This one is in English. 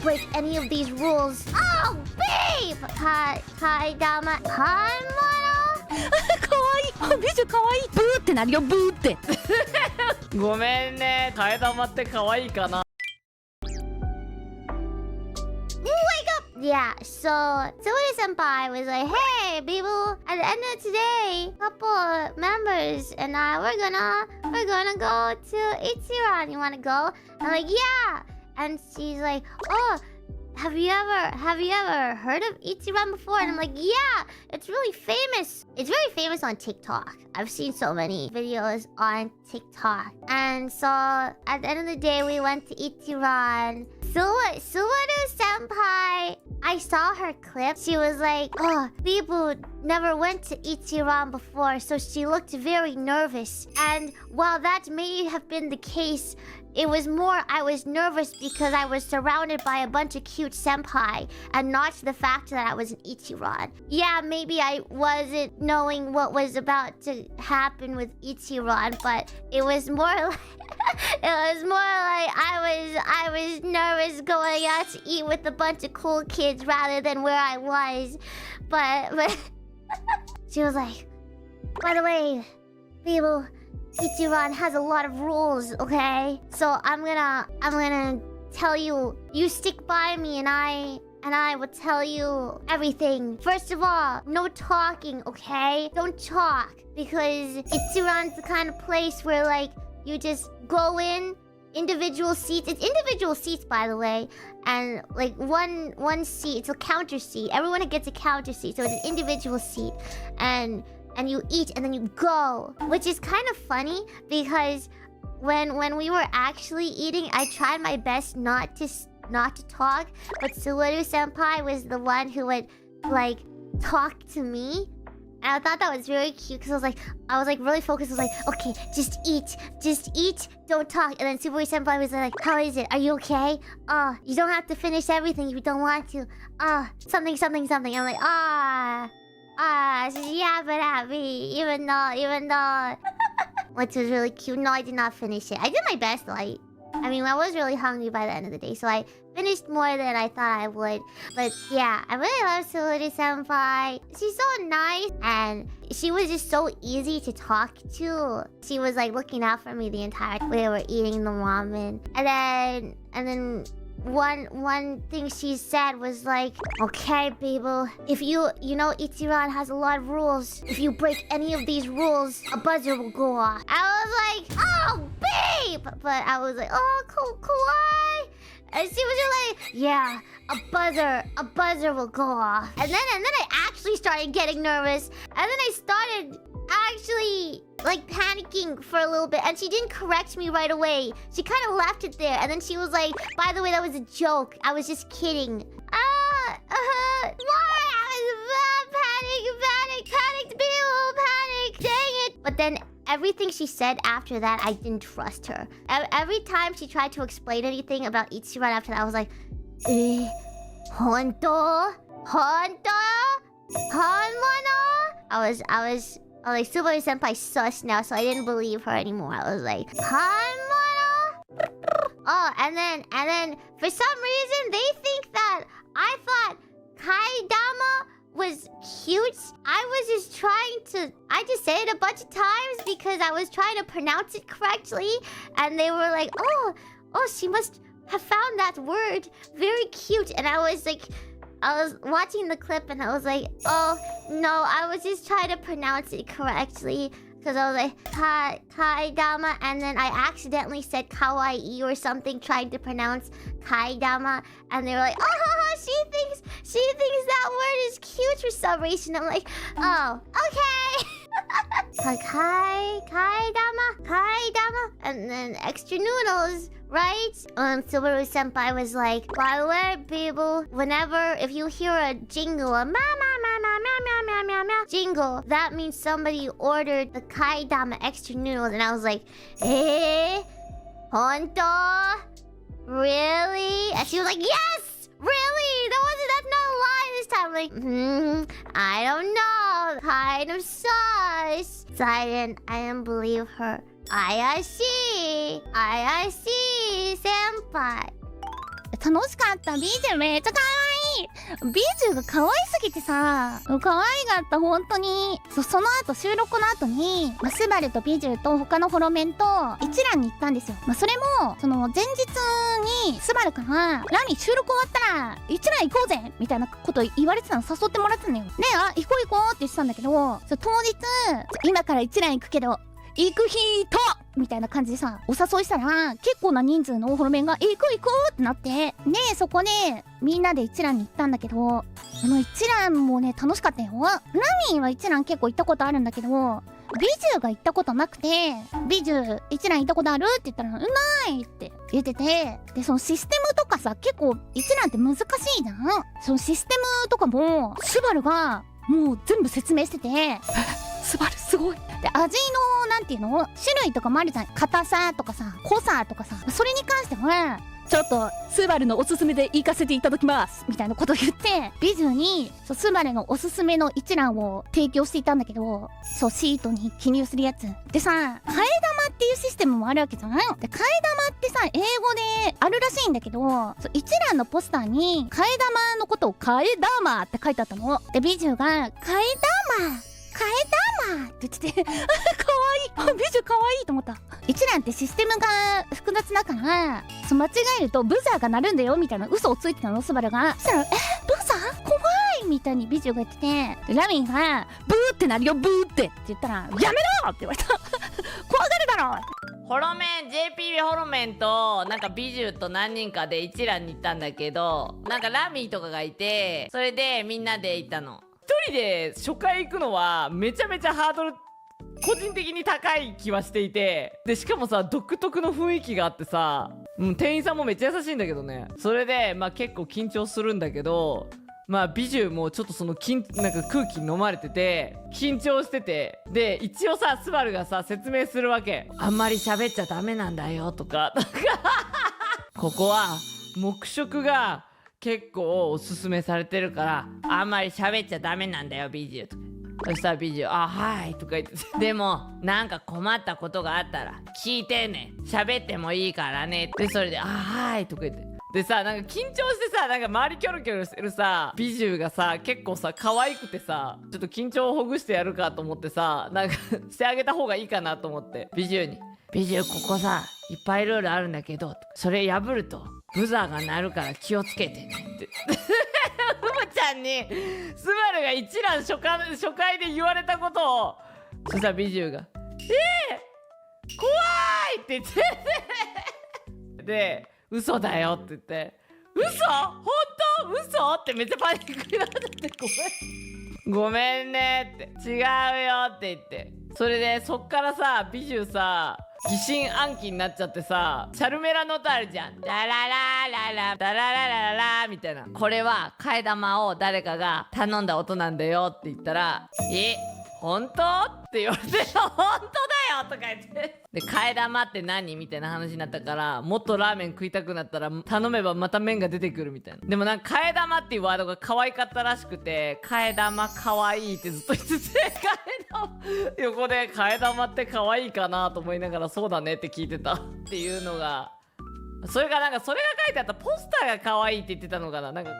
break any of these rules. Oh, babe! Kae-Dama, Hanmono? かわいい。美女かわいい。ブーってなるよ、ブーって。ごめんね、替え玉って可愛いかな。Yeah, so Subaru-senpai was like, hey, Biboo, at the end of today, couple members and I, we're gonna go to Ichiran. You wanna go? I'm like, yeah. And she's like, oh, have you ever heard of Ichiran before? And I'm like, yeah, it's really famous. It's very famous on TikTok. I've seen so many videos on TikTok. And so at the end of the day, we went to Ichiran. Subaru-senpai, I saw her clip. She was like, oh, Biboo never went to Ichiran before, so she looked very nervous. And while that may have been the case, it was more I was nervous because I was surrounded by a bunch of cute senpai and not the fact that I was in Ichiran. Yeah, maybe I wasn't knowing what was about to happen with Ichiran, but it was more like I was nervous going out to eat with a bunch of cool kids rather than where I was. But she was like, by the way, people, Ichiran has a lot of rules, okay? So I'm gonna tell you, you stick by me and I will tell you everything. First of all, no talking, okay? Don't talk, because Ichiran's the kind of place where like you just go in, individual seats. It's individual seats, by the way, and like one seat, it's a counter seat. Everyone gets a counter seat, so it's an individual seat, and you eat and then you go, which is kind of funny because when we were actually eating, I tried my best not to talk, but Subaru-senpai was the one who would like talk to me. And I thought that was very cute because I was like really focused. I was like, okay, just eat, don't talk. And then Subaru-senpai was like, how is it? Are you okay? You don't have to finish everything if you don't want to. Something. I'm like, she's yapping at me, even though, which was really cute. No, I did not finish it. I did my best though. I mean, I was really hungry by the end of the day, so I finished more than I thought I would. But yeah, I really love Subaru-senpai. She's so nice, and she was just so easy to talk to. She was like looking out for me the entire time we were eating the ramen. And then one thing she said was like, okay, Biboo, if you know Ichiran has a lot of rules. If you break any of these rules, a buzzer will go off. I was like, oh, babe! But I was like, oh, kawaii. And she was just like, yeah, a buzzer will go off. And then I actually started getting nervous. And then I started actually like panicking for a little bit, and she didn't correct me right away. She kind of left it there, and then she was like, by the way, that was a joke. I was just kidding. Why? I was panicked, Biboo, panic. Dang it. But then everything she said after that, I didn't trust her. Every time she tried to explain anything about Ichiran after that, I was like, Honto? Hanmono? I was like, Subaru-senpai sus now, so I didn't believe her anymore. I was like, Hanmono? Oh, and then for some reason they think that I thought Kae-Dama was cute. I just said it a bunch of times because I was trying to pronounce it correctly, and they were like, oh, she must have found that word very cute. And I was watching the clip and I was like, oh no, I was just trying to pronounce it correctly. Because I was like, Kae-Dama, and then I accidentally said kawaii or something, trying to pronounce Kae-Dama, and they were like, oh, she thinks that word is cute for some reason. I'm like, oh, okay. Kae-Dama, and then extra noodles, right? Subaru-senpai was like, by the way, Biboo, if you hear a jingle, a jingle, that means somebody ordered the Kae-Dama extra noodles. And I was like, Honto? Really? And she was like, yes! Really? That's not a lie this time. I'm like, I don't know. Kind of sus. So I didn't believe her. I see, senpai. 楽しかった。ビジュめっちゃ可愛い。ビジュが可愛すぎてさ、可愛かった、本当に。その後、収録の後に、スバルとビジュと他のホロメンと一蘭に行ったんですよ。それも、その前日にスバルからラミ収録終わったら一蘭行こうぜみたいなこと言われてたの、誘ってもらってたのよ。で、行こうって言ってたんだけど、当日、今から一蘭行くけど、行く人みたいな感じでさ、お誘いしたら、結構な人数のホロメンが、行こうってなって、で、そこで、みんなで一蘭に行ったんだけど、一蘭もね、楽しかったよ。ラミーは一蘭結構行ったことあるんだけど、ビジュが行ったことなくて、ビジュ一蘭行ったことあるって言ったら、ないって言ってて、で、そのシステムとかさ、結構一蘭って難しいじゃん。そのシステムとかも、スバルが、もう全部説明してて、スバルすごい。で、味の、なんていうの種類とかもあるじゃん。硬さとかさ、濃さとかさ、それに関しては、ちょっとスバルのおすすめで行かせていただきますみたいなこと言って、ビジュに、スバルのおすすめの一覧を提供していたんだけど、シートに記入するやつ。でさ、替え玉っていうシステムもあるわけじゃん。で、替え玉ってさ、英語であるらしいんだけど、一覧のポスターに、替え玉のことを替え玉って書いてあったの。で、ビジュが、替え玉って言ってて、かわいい。ビジュかわいいと思った。一蘭ってシステムが複雑だから、間違えるとブザーが鳴るんだよみたいな嘘をついてたの、スバルが。そしたら、ブザー怖いみたいにビジュが言ってて、ラミンが、ブーってなるよブーって言ったら、やめろって言われた。怖がるだろ。ホロメン JPB ホロメンとなんかビジュと何人かで一蘭に行ったんだけど、なんかラミーとかがいて、それでみんなで行ったの。一人で初回行くのはめちゃめちゃハードル個人的に高い気はしていて、でしかもさ独特の雰囲気があってさ、店員さんもめっちゃ優しいんだけどね。それで結構緊張するんだけど、ビジュもちょっとそのなんか空気に飲まれてて緊張してて、で一応さスバルがさ説明するわけ。あんまり喋っちゃダメなんだよとかここは黙食が結構おすすめされてるからあんまり喋っちゃダメなんだよビジュとか。そしたらビジュあはいとか言ってでもなんか困ったことがあったら聞いてね、喋ってもいいからね。でそれであはいとか言って、でさなんか緊張してさ、なんか周りキョロキョロしてるさビジュがさ結構さ可愛くてさ、ちょっと緊張をほぐしてやるかと思ってさ、なんかしてあげた方がいいかなと思ってビジュに、ビジュここさいっぱいルールあるんだけど、それ破るとブザーが鳴るから気をつけてねってふむちゃんにスバルが一覧初回で言われたことを、そしたらビジュが怖いって言ってで嘘だよって言って、嘘本当嘘ってめっちゃパニックになっちゃって、ごめんねって違うよって言って、それでそっからさビジュさ疑心暗鬼になっちゃってさ、チャルメラの音あるじゃん、ダララララダラララララみたいな、これは替え玉を誰かが頼んだ音なんだよって言ったら、本当って言われて本当だよとか言ってで替え玉って何みたいな話になったから、もっとラーメン食いたくなったら頼めばまた麺が出てくるみたいな。でもなんか替え玉っていうワードが可愛かったらしくて、替え玉可愛いってずっと言ってて、替え玉横で替え玉って可愛いかなと思いながらそうだねって聞いてたっていうのが、それがなんかそれが書いてあったポスターが可愛いって言ってたのかな、なんか